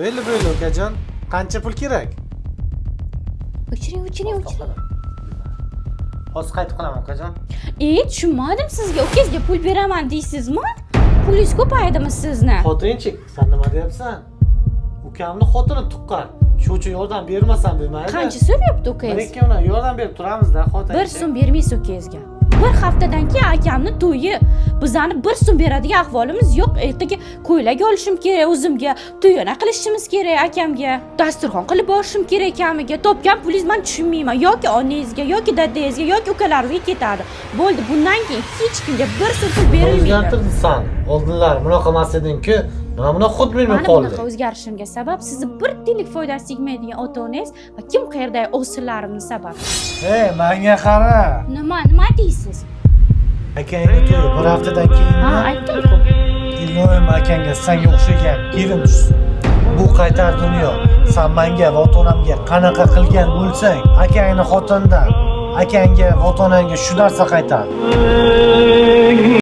Böyle ukajon. Qancha pul kerak? O'chiring. Hozir qaytib qolaman ukajon. Tushunmadim sizga. Ukangizga pul beraman deysizmi? Pulingiz ko'paydimi sizni? Xotinchik, sen nima deyapsan? Ukamni xotini tuqqan. Shu uchun yordam bermasam bo'lmaydi. Qancha so'rayapti ukangiz? Lekin uni yordam berib turamizda xotinchik. 1 so'm bermaysiz ukangizga. Bir haftadan keyin akamni to'yi. Bizani 1 so'm beradigan ahvolimiz yo'q. Ertaga ko'ylak olishim kerak o'zimga, to'yona qilishimiz kerak akamga. Dasturxon qilib borishim kerak akamiga. Topgan pulingiz men tushunmayman. Yoki onangizga, yoki dadangizga, yoki ukalaringizga ketadi. Bo'ldi, bundan keyin hech kimga 1 so'm pul berilmaydi. O'zgartirsan. Oldinlar bunaqa emas eding-ku. Mana xuddi bilmay Mana qoldi. bunaqa o'zgarishimga sabab sizni bir tiyinlik foydasi tegmaydigan ota-onangiz va kim qayerdagi o'g'sillarimning sababi. Hey, menga qara. Nima deysiz? Akangni to'yi bir haftadan keyin Ha, aytdim-ku. Iloyim akangga senga o'xshagan kelin tushsin. Bu qaytar dunyo. Sen menga va ota-onamga qanaqa qilgan bo'lsang, akangni xotinidan akangga va ota-onangga shu narsa qaytadi.